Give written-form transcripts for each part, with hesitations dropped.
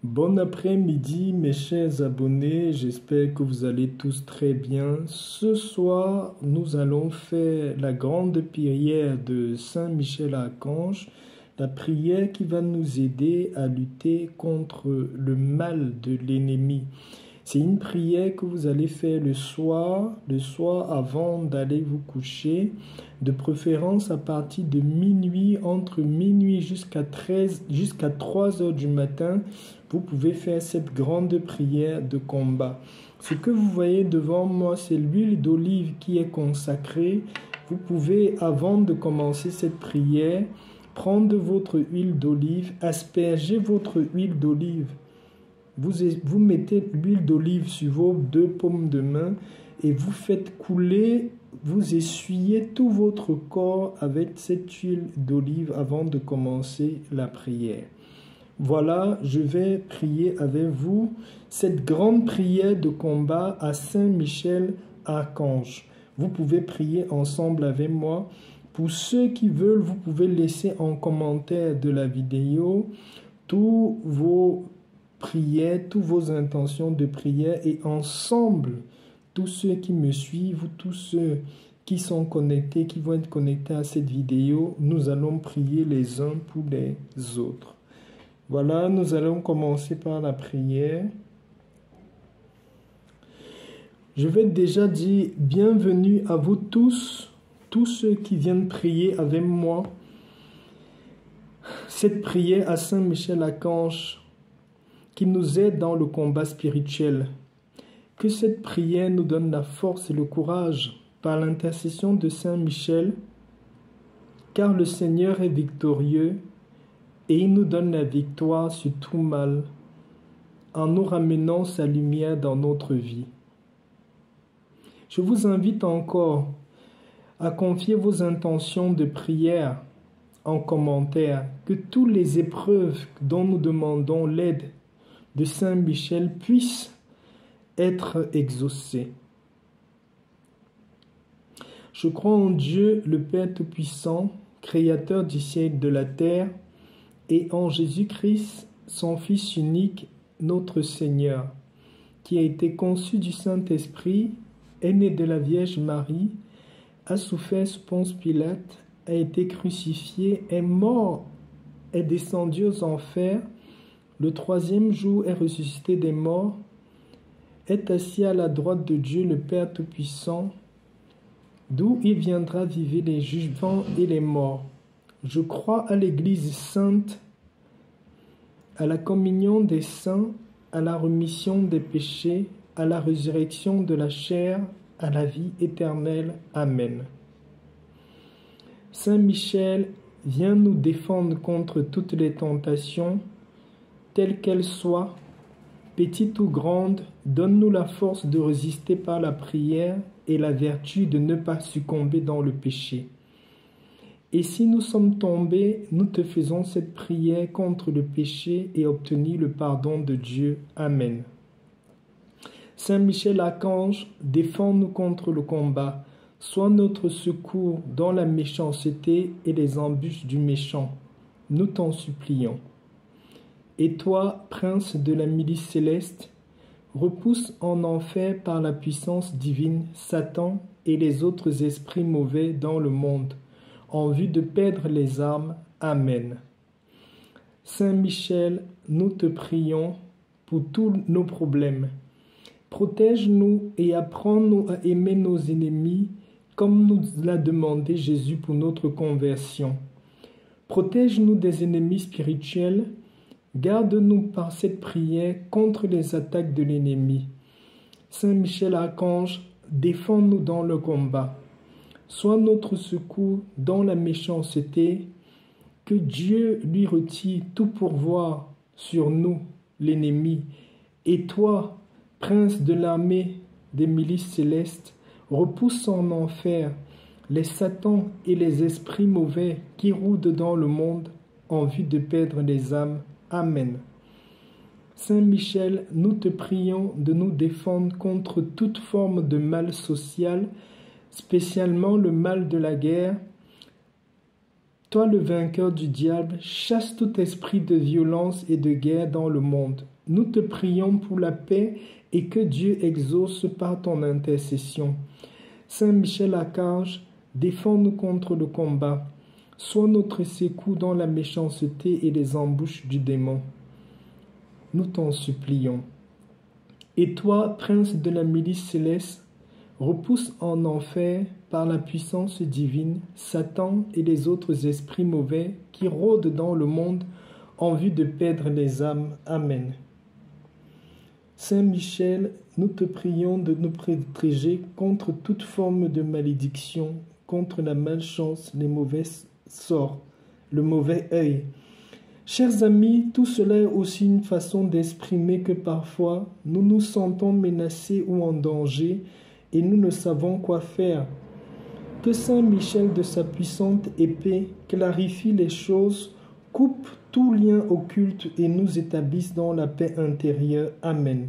Bon après-midi mes chers abonnés, j'espère que vous allez tous très bien. Ce soir, nous allons faire la grande prière de Saint Michel Archange, la prière qui va nous aider à lutter contre le mal de l'ennemi. C'est une prière que vous allez faire le soir avant d'aller vous coucher, de préférence à partir de minuit, entre minuit jusqu'à 3 heures du matin. Vous pouvez faire cette grande prière de combat. Ce que vous voyez devant moi, c'est l'huile d'olive qui est consacrée. Vous pouvez, avant de commencer cette prière, prendre votre huile d'olive, asperger votre huile d'olive. Vous mettez l'huile d'olive sur vos deux paumes de main et vous faites couler, vous essuyez tout votre corps avec cette huile d'olive avant de commencer la prière. Voilà, je vais prier avec vous cette grande prière de combat à Saint Michel Archange. Vous pouvez prier ensemble avec moi. Pour ceux qui veulent, vous pouvez laisser en commentaire de la vidéo tous vos prières, toutes vos intentions de prière et ensemble, tous ceux qui me suivent, tous ceux qui sont connectés, qui vont être connectés à cette vidéo, nous allons prier les uns pour les autres. Voilà, nous allons commencer par la prière. Je vais déjà dire bienvenue à vous tous ceux qui viennent prier avec moi. Cette prière à Saint Michel Archange qui nous aide dans le combat spirituel. Que cette prière nous donne la force et le courage par l'intercession de Saint Michel, car le Seigneur est victorieux et il nous donne la victoire sur tout mal en nous ramenant sa lumière dans notre vie. Je vous invite encore à confier vos intentions de prière en commentaire, que toutes les épreuves dont nous demandons l'aide de Saint Michel puissent être exaucées. Je crois en Dieu, le Père Tout-Puissant, Créateur du ciel et de la terre, et en Jésus-Christ, son Fils unique, notre Seigneur, qui a été conçu du Saint-Esprit, est né de la Vierge Marie, a souffert sous Ponce Pilate, a été crucifié, est mort, est descendu aux enfers, le troisième jour est ressuscité des morts, est assis à la droite de Dieu le Père Tout-Puissant, d'où il viendra vivre les vivants et les morts. Je crois à l'Église sainte, à la communion des saints, à la rémission des péchés, à la résurrection de la chair, à la vie éternelle. Amen. Saint Michel, viens nous défendre contre toutes les tentations, telles qu'elles soient, petites ou grandes, donne-nous la force de résister par la prière et la vertu de ne pas succomber dans le péché. Et si nous sommes tombés, nous te faisons cette prière contre le péché et obtenir le pardon de Dieu. Amen. Saint Michel Archange, défends-nous contre le combat. Sois notre secours dans la méchanceté et les embûches du méchant. Nous t'en supplions. Et toi, prince de la milice céleste, repousse en enfer par la puissance divine Satan et les autres esprits mauvais dans le monde, en vue de perdre les âmes. Amen. Saint Michel, nous te prions pour tous nos problèmes. Protège-nous et apprends-nous à aimer nos ennemis, comme nous l'a demandé Jésus pour notre conversion. Protège-nous des ennemis spirituels. Garde-nous par cette prière contre les attaques de l'ennemi. Saint Michel Archange, défends-nous dans le combat. Sois notre secours dans la méchanceté. Que Dieu lui retire tout pourvoir sur nous, l'ennemi. Et toi, prince de l'armée des milices célestes, repousse en enfer les satans et les esprits mauvais qui rôdent dans le monde en vue de perdre les âmes. Amen. Saint Michel, nous te prions de nous défendre contre toute forme de mal social, spécialement le mal de la guerre, Toi le vainqueur du diable, chasse tout esprit de violence et de guerre dans le monde. Nous te prions pour la paix et que Dieu exauce par ton intercession. Saint Michel Archange, défends-nous contre le combat. Sois notre secours dans la méchanceté et les embûches du démon. Nous t'en supplions. Et toi, prince de la milice céleste, repousse en enfer par la puissance divine Satan et les autres esprits mauvais qui rôdent dans le monde en vue de perdre les âmes. Amen. Saint Michel, nous te prions de nous protéger contre toute forme de malédiction, contre la malchance, les mauvais sorts, le mauvais œil. Chers amis, tout cela est aussi une façon d'exprimer que parfois nous nous sentons menacés ou en danger et nous ne savons quoi faire. Que Saint Michel de sa puissante épée clarifie les choses, coupe tout lien occulte et nous établisse dans la paix intérieure. Amen.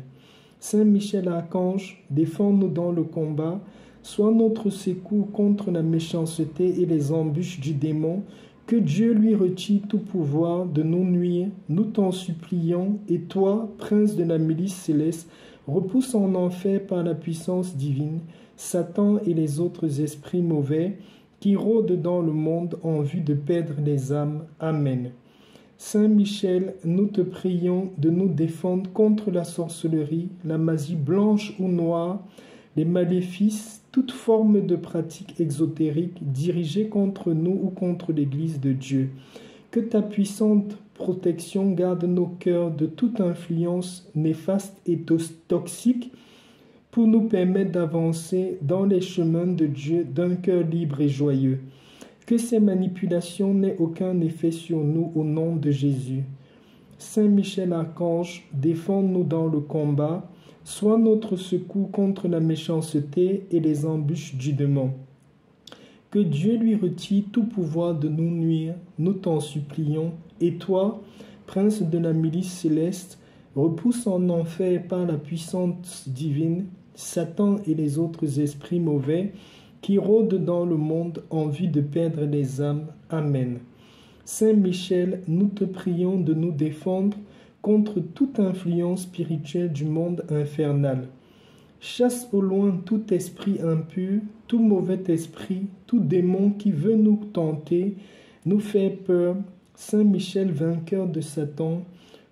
Saint Michel Archange, défends-nous dans le combat, sois notre secours contre la méchanceté et les embûches du démon. Que Dieu lui retire tout pouvoir de nous nuire, nous t'en supplions, et toi, prince de la milice céleste, repousse en enfer par la puissance divine Satan et les autres esprits mauvais qui rôdent dans le monde en vue de perdre les âmes. Amen. Saint Michel, nous te prions de nous défendre contre la sorcellerie, la magie blanche ou noire, les maléfices, toute forme de pratique exotérique dirigée contre nous ou contre l'Église de Dieu. Que ta puissante protection garde nos cœurs de toute influence néfaste et toxique pour nous permettre d'avancer dans les chemins de Dieu d'un cœur libre et joyeux. Que ces manipulations n'aient aucun effet sur nous au nom de Jésus. Saint Michel Archange, défends-nous dans le combat. Sois notre secours contre la méchanceté et les embûches du démon. Que Dieu lui retire tout pouvoir de nous nuire, nous t'en supplions. Et toi, prince de la milice céleste, repousse en enfer par la puissance divine Satan et les autres esprits mauvais qui rôdent dans le monde en vue de perdre les âmes. Amen. Saint Michel, nous te prions de nous défendre contre toute influence spirituelle du monde infernal. Chasse au loin tout esprit impur, tout mauvais esprit, tout démon qui veut nous tenter, nous faire peur. Saint Michel, vainqueur de Satan,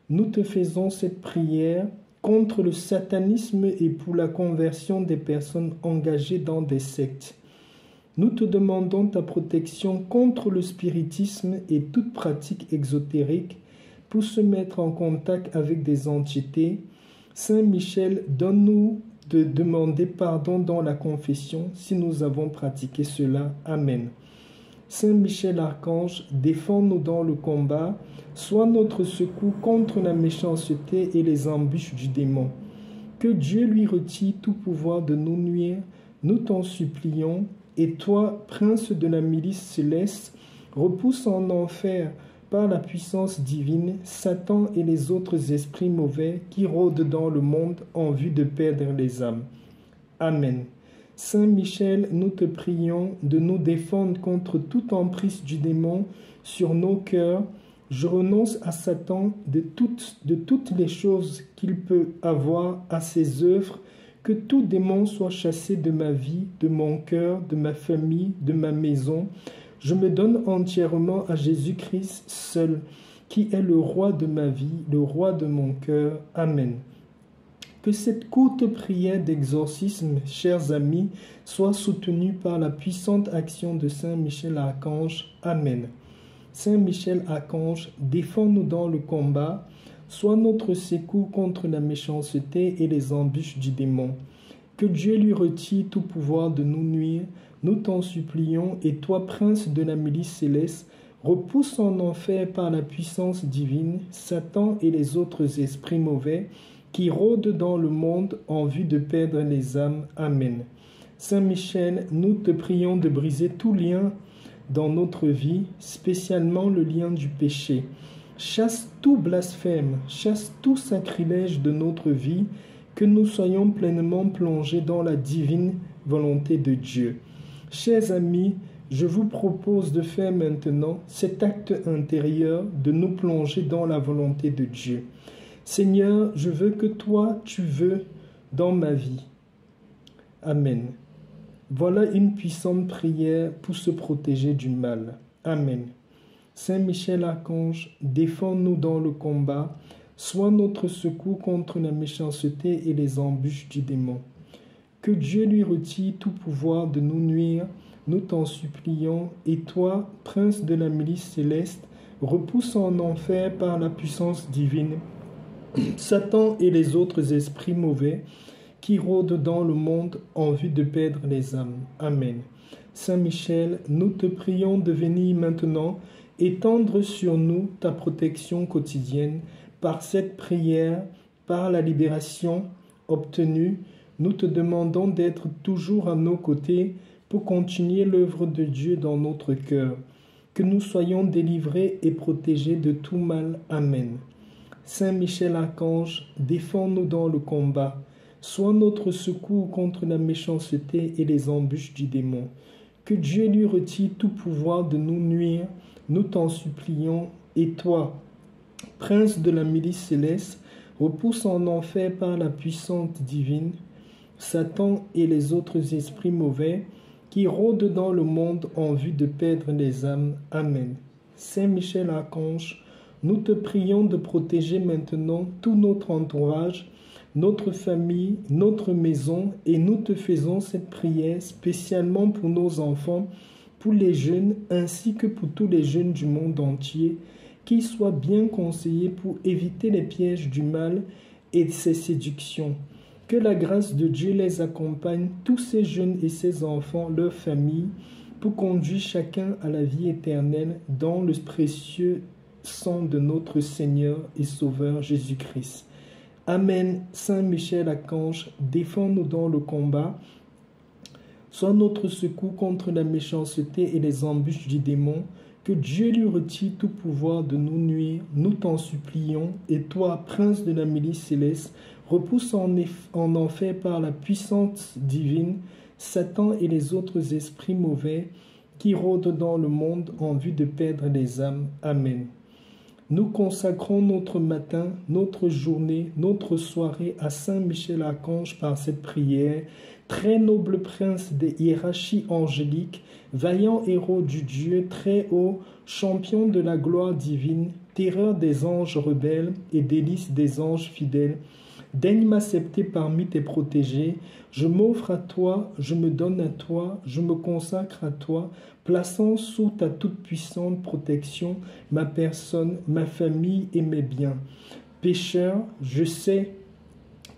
nous te faisons cette prière contre le satanisme et pour la conversion des personnes engagées dans des sectes. Nous te demandons ta protection contre le spiritisme et toute pratique exotérique pour se mettre en contact avec des entités. Saint Michel, donne-nous de demander pardon dans la confession si nous avons pratiqué cela. Amen. Saint Michel Archange, défends-nous dans le combat, sois notre secours contre la méchanceté et les embûches du démon. Que Dieu lui retire tout pouvoir de nous nuire, nous t'en supplions. Et toi, prince de la milice céleste, repousse en enfer par la puissance divine Satan et les autres esprits mauvais qui rôdent dans le monde en vue de perdre les âmes. Amen. Saint Michel, nous te prions de nous défendre contre toute emprise du démon sur nos cœurs. Je renonce à Satan de toutes les choses qu'il peut avoir à ses œuvres. Que tout démon soit chassé de ma vie, de mon cœur, de ma famille, de ma maison. Je me donne entièrement à Jésus-Christ seul, qui est le roi de ma vie, le roi de mon cœur. Amen. Que cette courte prière d'exorcisme, chers amis, soit soutenue par la puissante action de Saint Michel Archange. Amen. Saint Michel Archange, défends-nous dans le combat. Sois notre secours contre la méchanceté et les embûches du démon. Que Dieu lui retire tout pouvoir de nous nuire, nous t'en supplions, et toi, prince de la milice céleste, repousse en enfer par la puissance divine Satan et les autres esprits mauvais qui rôdent dans le monde en vue de perdre les âmes. Amen. Saint Michel, nous te prions de briser tout lien dans notre vie, spécialement le lien du péché. Chasse tout blasphème, chasse tout sacrilège de notre vie, que nous soyons pleinement plongés dans la divine volonté de Dieu. Chers amis, Je vous propose de faire maintenant cet acte intérieur de nous plonger dans la volonté de Dieu. Seigneur, je veux que toi, tu veux dans ma vie. Amen. Voilà une puissante prière pour se protéger du mal. Amen. Saint Michel Archange, défends-nous dans le combat, sois notre secours contre la méchanceté et les embûches du démon. Que Dieu lui retire tout pouvoir de nous nuire, nous t'en supplions, et toi, prince de la milice céleste, repousse en enfer par la puissance divine Satan et les autres esprits mauvais qui rôdent dans le monde en vue de perdre les âmes. Amen. Saint Michel, nous te prions de venir maintenant étendre sur nous ta protection quotidienne par cette prière, par la libération obtenue. Nous te demandons d'être toujours à nos côtés pour continuer l'œuvre de Dieu dans notre cœur. Que nous soyons délivrés et protégés de tout mal. Amen. Saint Michel Archange, défends-nous dans le combat. Sois notre secours contre la méchanceté et les embûches du démon. Que Dieu lui retire tout pouvoir de nous nuire, nous t'en supplions. Et toi, prince de la milice céleste, repousse en enfer par la puissance divine Satan et les autres esprits mauvais qui rôdent dans le monde en vue de perdre les âmes. Amen. Saint Michel Archange, nous te prions de protéger maintenant tout notre entourage, notre famille, notre maison, et nous te faisons cette prière spécialement pour nos enfants, pour les jeunes, ainsi que pour tous les jeunes du monde entier, qu'ils soient bien conseillés pour éviter les pièges du mal et ses séductions. Que la grâce de Dieu les accompagne, tous ces jeunes et ces enfants, leurs familles, pour conduire chacun à la vie éternelle dans le précieux sang de notre Seigneur et Sauveur Jésus-Christ. Amen. Saint Michel Archange, défends-nous dans le combat. Sois notre secours contre la méchanceté et les embûches du démon. Que Dieu lui retire tout pouvoir de nous nuire, nous t'en supplions. Et toi, prince de la milice céleste, repousse en enfer par la puissance divine Satan et les autres esprits mauvais qui rôdent dans le monde en vue de perdre les âmes. Amen. Nous consacrons notre matin, notre journée, notre soirée à Saint Michel Archange par cette prière. Très noble prince des hiérarchies angéliques, vaillant héros du Dieu très haut, champion de la gloire divine, terreur des anges rebelles et délice des anges fidèles, daigne m'accepter parmi tes protégés. Je m'offre à toi, je me donne à toi, je me consacre à toi, plaçant sous ta toute-puissante protection ma personne, ma famille et mes biens. Pécheur, je sais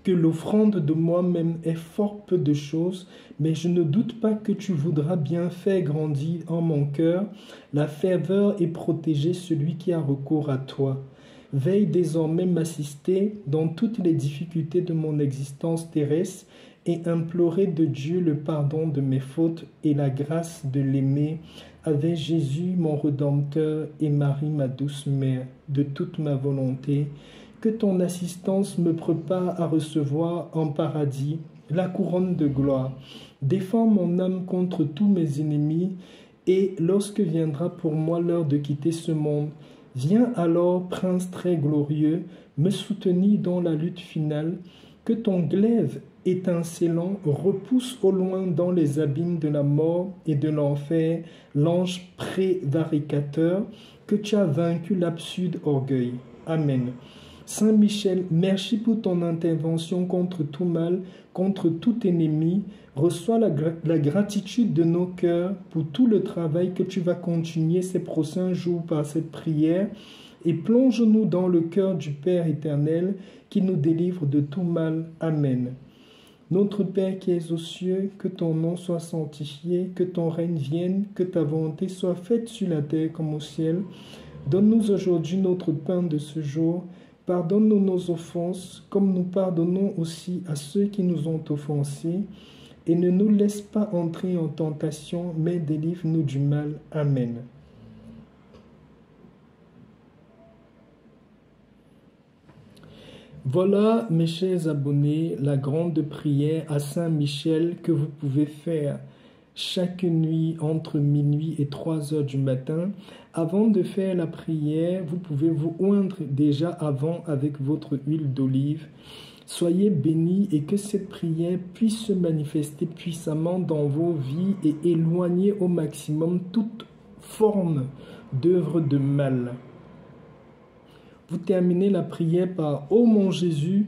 que l'offrande de moi-même est fort peu de choses, mais je ne doute pas que tu voudras bien faire grandir en mon cœur la ferveur et protéger celui qui a recours à toi. Veille désormais m'assister dans toutes les difficultés de mon existence terrestre et implorer de Dieu le pardon de mes fautes et la grâce de l'aimer avec Jésus mon Rédempteur et Marie ma douce mère de toute ma volonté. Que ton assistance me prépare à recevoir en paradis la couronne de gloire. Défends mon âme contre tous mes ennemis et lorsque viendra pour moi l'heure de quitter ce monde, viens alors, prince très glorieux, me soutenir dans la lutte finale. Que ton glaive étincelant repousse au loin dans les abîmes de la mort et de l'enfer l'ange prévaricateur, que tu as vaincu l'absurde orgueil. Amen. Saint Michel, merci pour ton intervention contre tout mal, contre tout ennemi. Reçois la gratitude de nos cœurs pour tout le travail que tu vas continuer ces prochains jours par cette prière et plonge-nous dans le cœur du Père éternel qui nous délivre de tout mal. Amen. Notre Père qui es aux cieux, que ton nom soit sanctifié, que ton règne vienne, que ta volonté soit faite sur la terre comme au ciel. Donne-nous aujourd'hui notre pain de ce jour. Pardonne-nous nos offenses, comme nous pardonnons aussi à ceux qui nous ont offensés. Et ne nous laisse pas entrer en tentation, mais délivre-nous du mal. Amen. Voilà, mes chers abonnés, la grande prière à Saint Michel que vous pouvez faire chaque nuit entre minuit et 3 heures du matin. Avant de faire la prière, vous pouvez vous oindre déjà avant avec votre huile d'olive. Soyez bénis et que cette prière puisse se manifester puissamment dans vos vies et éloigner au maximum toute forme d'œuvre de mal. Vous terminez la prière par « Ô mon Jésus,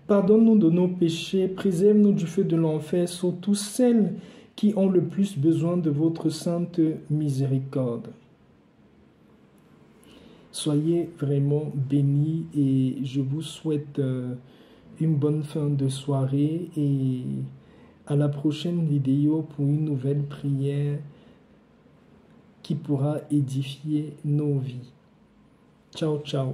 pardonne-nous de nos péchés, préserve-nous du feu de l'enfer, surtout celles qui ont le plus besoin de votre sainte miséricorde. » Soyez vraiment bénis et je vous souhaite une bonne fin de soirée et à la prochaine vidéo pour une nouvelle prière qui pourra édifier nos vies. Ciao, ciao.